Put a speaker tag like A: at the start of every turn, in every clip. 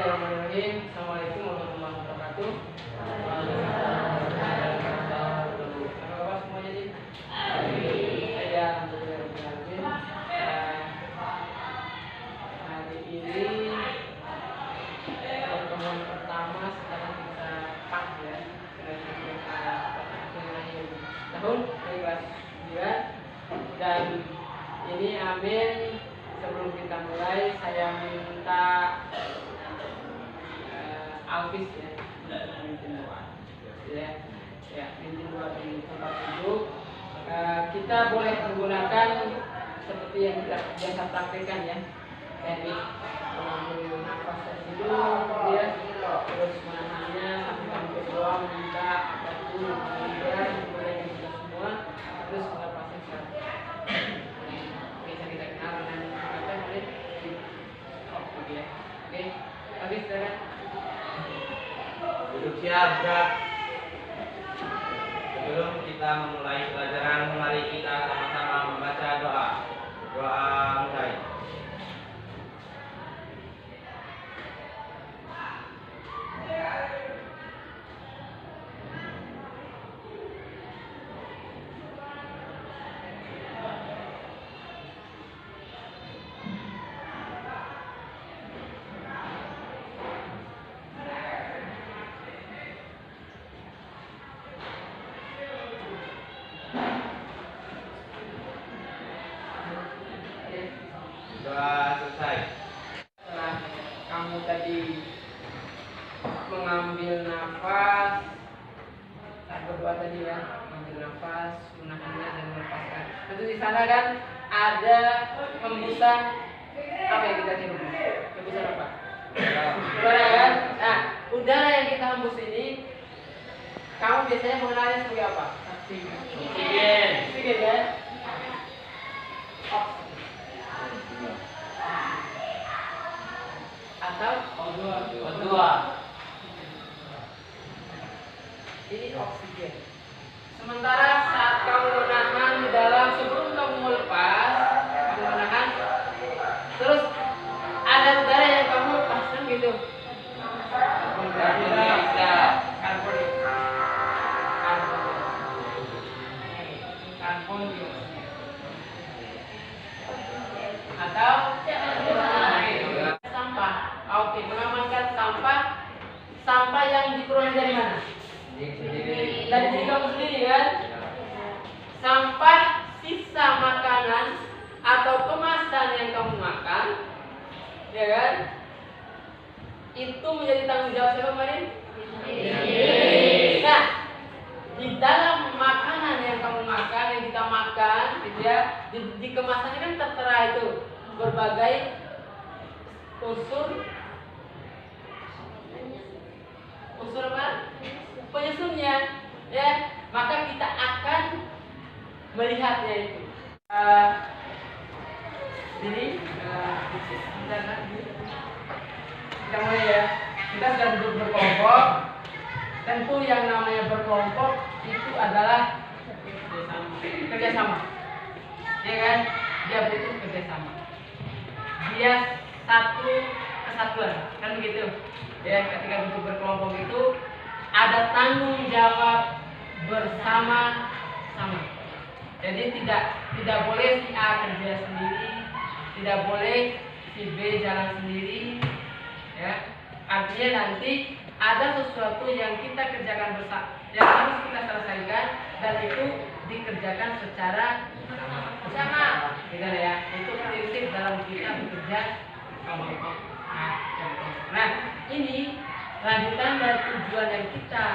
A: Bismillahirrahmanirrahim. Assalamualaikum warahmatullahi wabarakatuh. Apa kabar semuanya nih? Saya alhamdulillah. Hari ini pertemuan pertama setelah kita pas ya. Tahun dari kelas 9 dan ini Amin. Sebelum kita mulai, saya minta Alvis ya, pimpin doa. Ya, pimpin doa di tempat duduk. Kita boleh menggunakan seperti yang kita biasa praktekkan ya, teknik mengambil nafas dari hidung, ya, terus menahannya sampai kamu berdoa meminta apapun yang boleh kita semua, terus kita pasti bisa kita kenal dengan kata boleh ya. Oke, habis silakan.
B: Duduk siap, Kak. Sebelum kita memulai pelajaran, mari kita sama-sama membaca doa. Doa mulai. Doa selesai.
A: Setelah kamu tadi mengambil nafas, saat berdoa tadi ya, mengambil nafas, menahannya dan melepaskan. Tentu di sana kan ada hembusan apa yang kita cium? Hembusan apa? Udara kan? Nah, udara yang kita hembus ini, kamu biasanya mengenalnya sebagai apa? Oksigen. Oksigen kan? Atau O2. Ini oksigen. Sementara saat kamu menahan di dalam, sebelum kamu melepas, kamu menahan, terus ada udara yang kamu lepaskan gitu. Karbon dioksida. Atau sampah. Oke, mengamankan sampah yang diperoleh dari mana? Dari diri kamu sendiri kan? Sampah sisa makanan atau kemasan yang kamu makan, ya kan? Itu menjadi tanggung jawab siapa kemarin? Nah, di dalam makanan yang kamu makan, yang kita makan, gitu ya, di kemasannya kan tertera itu berbagai unsur apa? Penyusunnya, ya. Maka kita akan melihatnya itu. Jadi kita mulai ya. Kita sudah duduk berkelompok. Tentu yang namanya berkelompok itu adalah kerjasama, ya kan? Dia butuh kerjasama. Dia satu kesatuan, kan begitu? Ya, ketika duduk berkelompok itu ada tanggung jawab bersama-sama. Jadi tidak boleh si A kerja sendiri, tidak boleh si B jalan sendiri, ya. Artinya nanti ada sesuatu yang kita kerjakan bersama, yang harus kita selesaikan dan itu dikerjakan secara bersama. Gitu ya. Itu prinsip dalam kita bekerja kelompok. Nah, ini lanjutan dari tujuan yang kita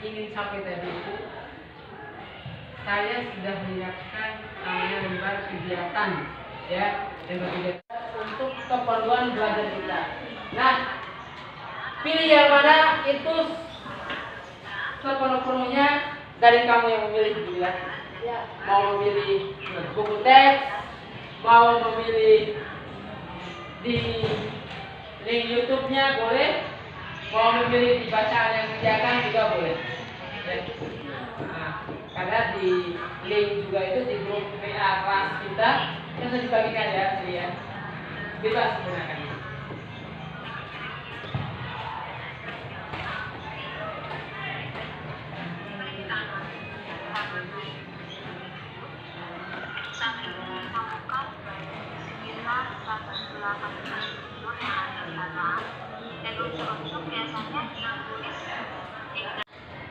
A: ingin sampai tadi itu. Saya sudah menyiapkan namanya lembar kegiatan, ya, lembar kegiatan untuk keperluan belajar kita. Nah, pilih yang mana itu sepenuh-penuhnya dari kamu yang memilih, gitu ya. Mau memilih buku teks, mau memilih di link YouTube-nya boleh, mau memilih bacaan yang kerjakan juga boleh. Nah, karena di link juga itu di grup WA kelas kita yang sudah dibagikan ya, bebas menggunakan.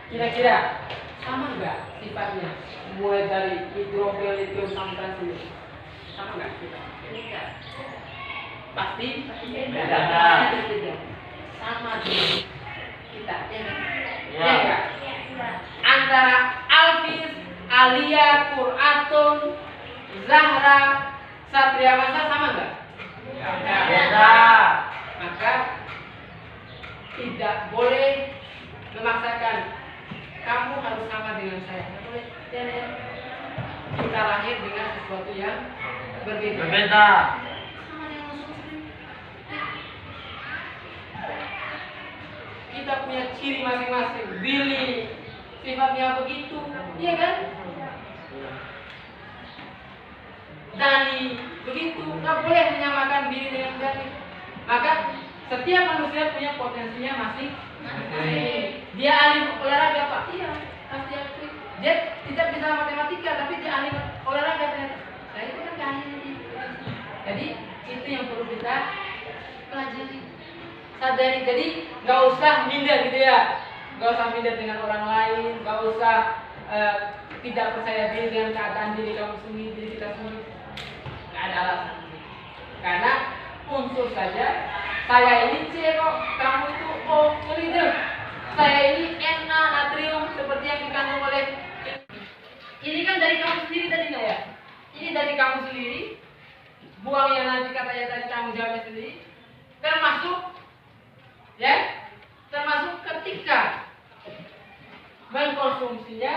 A: Kira-kira sama nggak sifatnya? Mulai dari hidrofil, lithium sampai transmisi. Sama nggak sifatnya? Pasti beda. Sama dengan kita, ya kan? Ya nggak? Antara Alvis, Alia, Quratun, Zahra, Satria Masa sama nggak? Beda. Maka tidak boleh memaksakan kamu harus sama dengan saya. Nggak boleh. Jadi, kita lahir dengan sesuatu yang berbeda. Sama dengan muslim. Kita punya ciri masing-masing. Billy sifatnya begitu, iya kan? Dani begitu, nggak boleh menyamakan diri dengan Dani. Maka setiap manusia punya potensinya masing-masing. Dia ahli olahraga Pak, iya pasti aktif. Dia tidak bisa matematika, tapi dia ahli olahraga ternyata. Nah itu kan keahlian dia. Jadi itu yang perlu kita pelajari, sadari. Jadi nggak usah minder gitu ya, nggak usah minder dengan orang lain, nggak usah tidak percaya diri dengan keadaan diri kamu sendiri, diri kita sendiri. Nggak ada alasan. Karena unsur saja, saya ini C kok, kamu itu O, leader. Saya ini Na, natrium, seperti yang dikandung oleh ini kan dari kamu sendiri tadi nggak ya? Ini dari kamu sendiri, buang yang nanti katanya tadi tanggung jawabnya sendiri, termasuk ya, termasuk ketika mengkonsumsinya,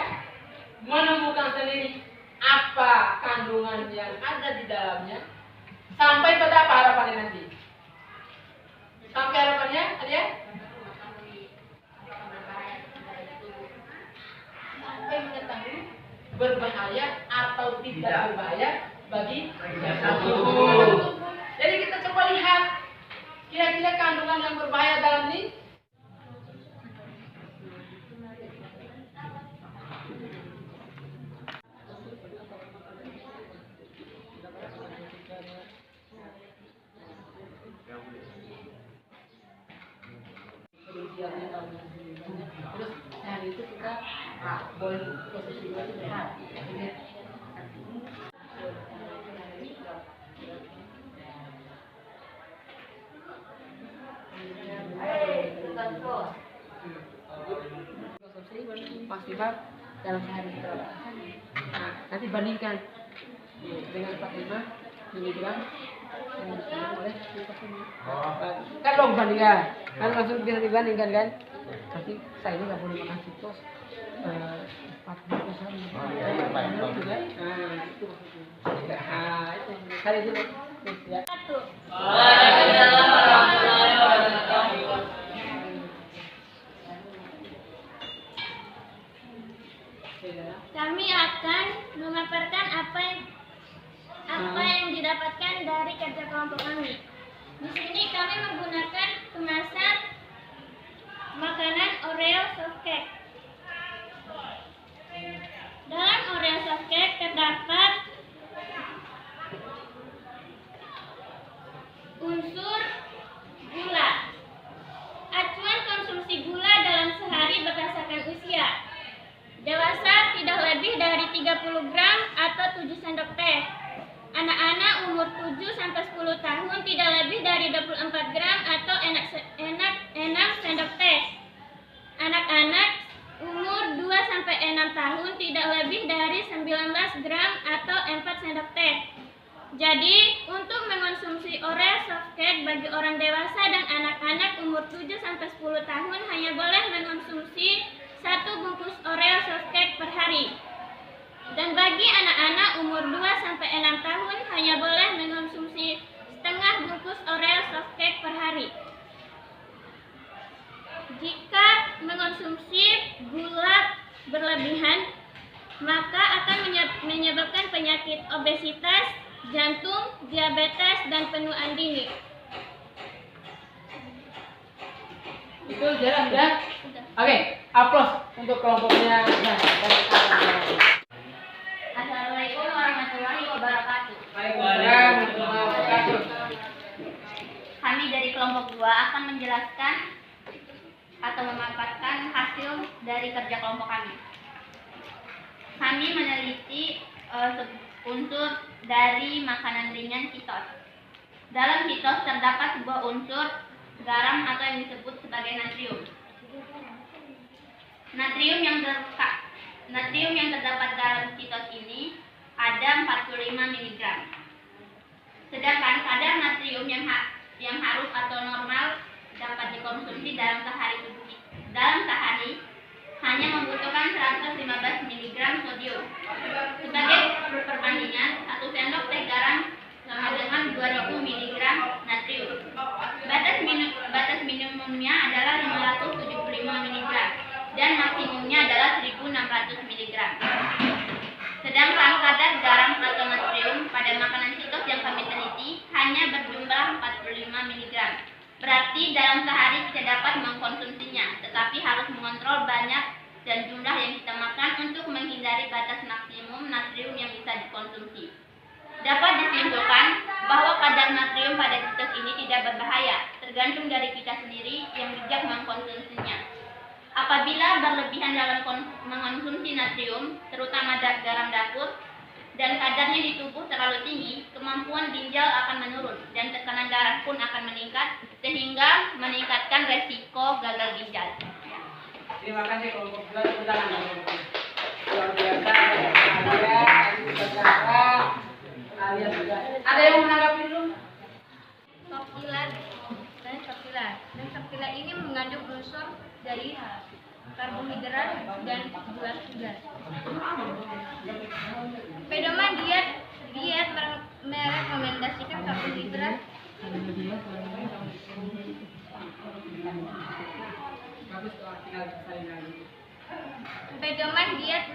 A: menemukan sendiri apa kandungan yang ada di dalamnya, sampai pada apa harapannya nanti? Sampai harapannya ada ya? Sampai mengetahui berbahaya atau tidak berbahaya bagi tubuh. Jadi kita coba lihat kira-kira kandungan yang berbahaya dalam ini. Terus dari itu kita boleh posisi dua itu benar. Konsumsi maksimal dalam sehari berapa? Nah, nanti bandingkan dengan 45 miligram yang disebut oleh kan dong bandingkan, kan langsung bisa dibandingkan kan? Nanti saya ini nggak boleh makan sitos 40 sama. Nah itu maksudnya. Nah itu hari itu ya.
C: Kami akan memaparkan apa yang didapatkan dari kerja kelompok kami. Di sini kami menggunakan kemasan makanan Oreo soft cake. Dalam Oreo soft cake terdapat unsur gula. Acuan konsumsi gula dalam sehari berdasarkan usia. Dewasa tidak lebih dari 30 gram atau 7 sendok teh. Anak-anak umur 7 sampai 10 tahun tidak lebih dari 24 gram atau 6 sendok teh. Anak-anak umur 2 sampai 6 tahun tidak lebih dari 19 gram atau 4 sendok teh. Jadi, untuk mengonsumsi Oreo soft cake bagi orang dewasa dan anak-anak umur 7 sampai 10 tahun hanya boleh mengonsumsi 1 bungkus Oreo soft cake per hari. Dan bagi anak-anak umur 2 sampai 6 tahun hanya boleh mengonsumsi setengah bungkus Oreo soft cake per hari. Jika mengonsumsi gula berlebihan, maka akan menyebabkan penyakit obesitas, jantung, diabetes, dan penuaan dini.
A: Itu jelas ya? Oke, aplaus untuk kelompoknya. Nah,
C: Assalamualaikum warahmatullahi wabarakatuh.
A: Waalaikumsalam warahmatullahi wabarakatuh.
C: Kami dari kelompok 2 akan menjelaskan atau memaparkan hasil natrium dari kerja kelompok kami. Kami meneliti unsur dari makanan ringan kitos. Dalam kitos terdapat sebuah unsur garam atau yang disebut sebagai natrium. Natrium yang terdapat dalam kitos ini ada 45 mg. Sedangkan kadar natrium yang harus atau normal dapat dikonsumsi dalam sehari hanya membutuhkan 115 mg sodium. Sebagai perbandingan, 1 sendok teh garam sama dengan 2000 mg natrium. Batas minimumnya adalah 575 mg dan maksimumnya adalah 1600 mg. Sedangkan kadar garam atau natrium pada makanan kitos yang kami teliti hanya berjumlah 45 mg. Berarti dalam sehari kita dapat mengkonsumsinya, tetapi harus mengontrol banyak dan jumlah yang kita makan untuk menghindari batas maksimum natrium yang bisa dikonsumsi. Dapat disimpulkan bahwa kadar natrium pada kitos ini tidak berbahaya, tergantung dari kita sendiri yang bijak mengkonsumsinya. Apabila berlebihan dalam mengonsumsi natrium, terutama garam dapur, dan kadarnya di tubuh terlalu tinggi, kemampuan ginjal akan menurun dan tekanan darah pun akan meningkat, sehingga meningkatkan resiko gagal ginjal.
A: Terima kasih kelompok 2, tepuk tangan. Luar biasa kalian juga. Ada yang menanggapi dulu?
C: Sop pilar ini mengandung unsur dari karbohidrat dan gula segar. Pedoman diet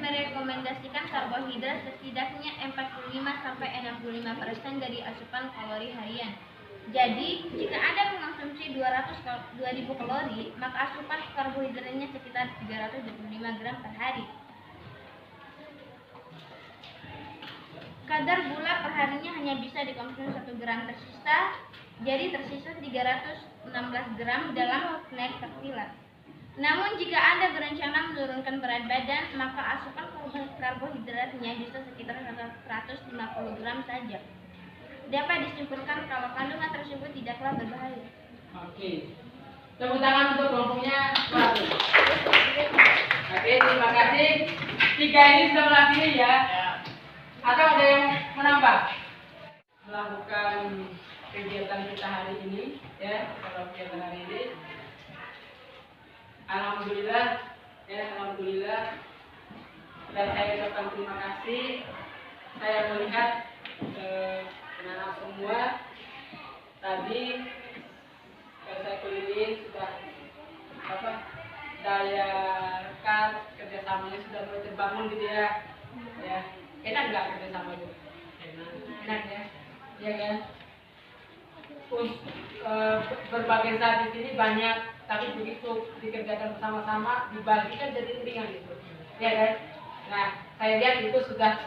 C: merekomendasikan karbohidrat setidaknya 45-65% dari asupan kalori harian. Jadi, jika Anda mengkonsumsi 2000 kalori, maka asupan karbohidratnya sekitar 325 gram per hari. Kadar gula per harinya hanya bisa dikonsumsi 1 gram tersisa, jadi tersisa 316 gram dalam snack terpilar. Namun jika Anda berencana menurunkan berat badan, maka asupan karbohidratnya bisa sekitar 150 gram saja. Dapat disimpulkan kalau kandungan tersebut tidaklah berbahaya.
A: Oke. Tepuk tangan untuk kelompoknya. Oke, terima kasih. 3 ini sudah mewakili ya. Atau ada yang menambah? Melakukan kegiatan kita hari ini ya, kalau kegiatan hari ini. Alhamdulillah ya, alhamdulillah. Dan saya ucapkan terima kasih. Saya melihat anak-anak semua tadi saya keliling sudah daya rekat kerjasamanya sudah mulai terbangun gitu ya. Ya, enak nggak kerjasama itu? Enak ya, ya kan? Berbagai saat di sini banyak, tapi begitu dikerjakan bersama-sama dibagikan jadi ringan gitu, ya kan? Nah, saya lihat itu sudah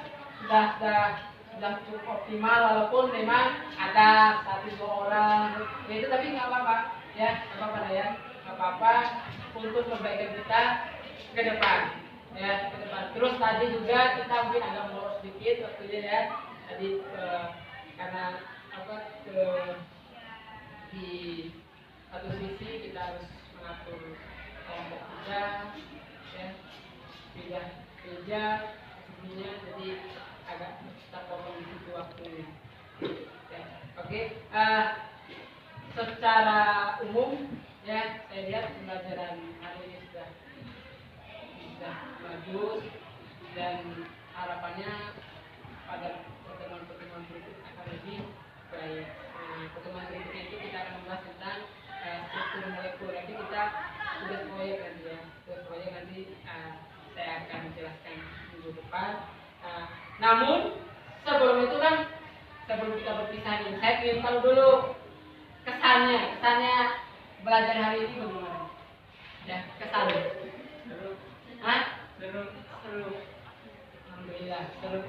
A: cukup optimal, walaupun memang ada 1-2 orang, ya itu tapi nggak apa-apa, ya nggak apa-apa ya, nggak apa-apa untuk kebaikan kita ke depan, ya ke depan. Terus tadi juga kita mungkin agak molor sedikit waktunya ya, tadi karena di satu sisi kita harus mengatur kelompok kerja, ya kerja sebenarnya jadi agak terpotong di situ waktunya. Ya, oke. Secara umum ya saya lihat pembelajaran hari ini sudah bagus dan harapannya pada pertemuan berikut akan lebih baik. Pertemuan berikutnya itu kita akan membahas tentang struktur molekul. Nanti kita sudah proyek nanti ya, saya akan menjelaskan minggu depan. Namun sebelum itu kan, sebelum kita berpisah nih, saya ingin tahu dulu kesannya belajar hari ini bagaimana? Ya, kesannya. Seru. Hah? Seru. Alhamdulillah, seru.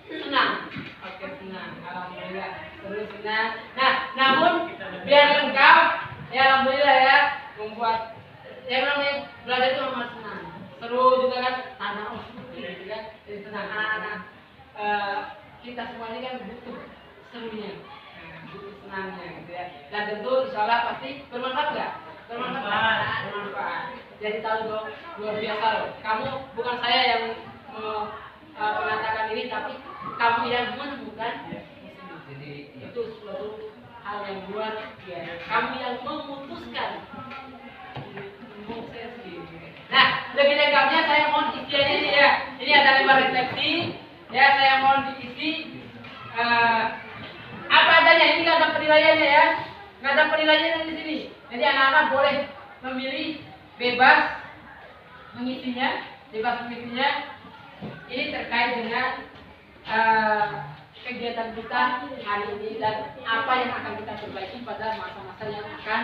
A: Senang. Oke, senang. Alhamdulillah, seru, senang. Nah, namun biar lengkap, ya alhamdulillah ya. membuat yang namanya belajar itu memang senang, seru juga kan, tanah gitu kan, jadi senang. Anak-anak kita semua ini kan butuh serunya, butuh senangnya gitu ya. Dan tentu insyaallah pasti bermanfaat nggak? Bermanfaat. Jadi tahu dong, luar biasa loh. Kamu bukan saya yang mengatakan ini, tapi kamu yang menemukan. Jadi itu suatu hal yang luar biasa. Kamu yang memutuskan. Nah, lebih lengkapnya saya mohon isiannya ini ya. Ini ada 5 refleksi. Ya, saya mohon diisi apa adanya. Ini nggak ada penilaiannya ya. Nggak ada penilaiannya di sini. Jadi anak-anak boleh memilih, bebas mengisinya. Ini terkait dengan kegiatan kita hari ini dan apa yang akan kita perbaiki pada masa-masa yang akan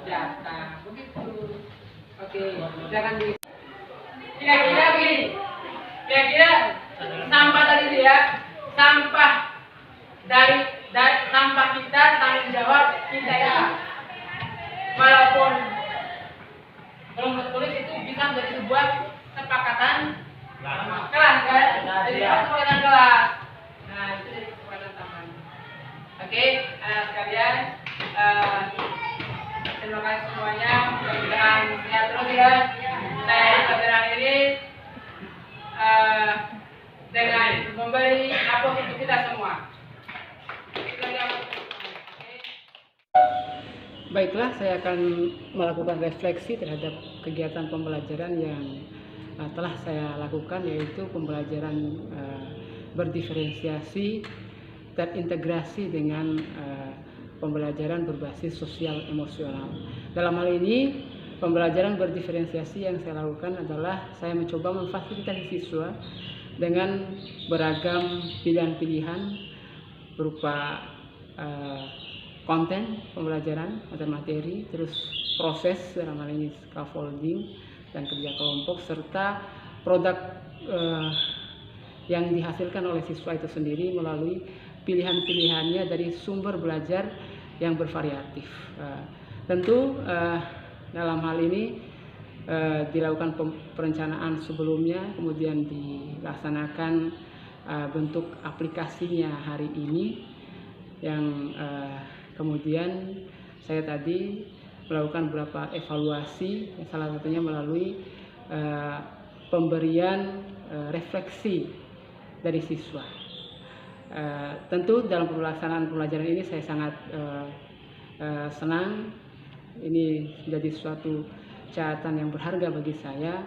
A: datang. Begitu. Oke, jangan di. Kira-kira begini. Kira-kira sampah tadi itu ya, sampah dari sampah kita, tanggung jawab kita ya. Walaupun belum tertulis itu bisa menjadi sebuah kesepakatan kelas kan? Jadi kesepakatan kelas. Nah itu jadi kesepakatan tambahan. Oke, anak sekalian, terima kasih semuanya. Mudah-mudahan sehat terus ya. Saya pelajaran ini dengan memberi apos untuk kita semua. Baiklah, saya akan melakukan refleksi terhadap kegiatan pembelajaran yang telah saya lakukan, yaitu pembelajaran berdiferensiasi terintegrasi dengan pembelajaran berbasis sosial emosional. Dalam hal ini, pembelajaran berdiferensiasi yang saya lakukan adalah saya mencoba memfasilitasi siswa dengan beragam pilihan-pilihan berupa konten pembelajaran atau materi, terus proses dalam hal ini scaffolding dan kerja kelompok, serta produk yang dihasilkan oleh siswa itu sendiri melalui pilihan-pilihannya dari sumber belajar yang bervariatif. Tentu dalam hal ini dilakukan perencanaan sebelumnya, kemudian dilaksanakan bentuk aplikasinya hari ini, yang kemudian saya tadi melakukan beberapa evaluasi, salah satunya melalui pemberian refleksi dari siswa. Tentu dalam pelaksanaan pembelajaran ini saya sangat senang. Ini menjadi suatu catatan yang berharga bagi saya.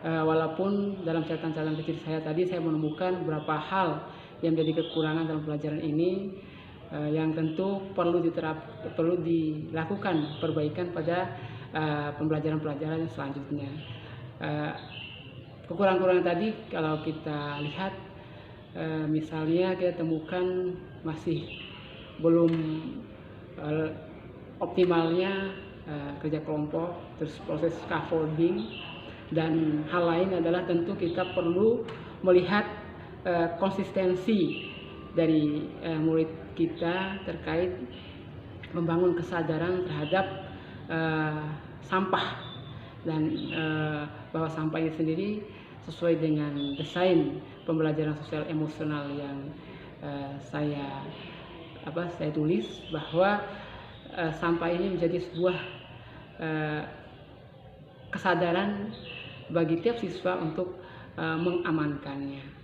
A: Walaupun dalam catatan-catatan kecil saya tadi saya menemukan beberapa hal yang menjadi kekurangan dalam pelajaran ini, yang tentu perlu dilakukan perbaikan pada pembelajaran-pembelajaran selanjutnya. Kekurangan-kekurangan tadi kalau kita lihat, misalnya kita temukan masih belum optimalnya kerja kelompok, terus proses scaffolding, dan hal lain adalah tentu kita perlu melihat konsistensi dari murid kita terkait membangun kesadaran terhadap sampah, dan bahwa sampah ini sendiri sesuai dengan desain pembelajaran sosial emosional yang saya tulis, bahwa sampah ini menjadi sebuah kesadaran bagi tiap siswa untuk mengamankannya.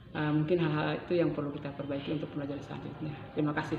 A: Mungkin hal-hal itu yang perlu kita perbaiki untuk pembelajaran selanjutnya. Terima kasih.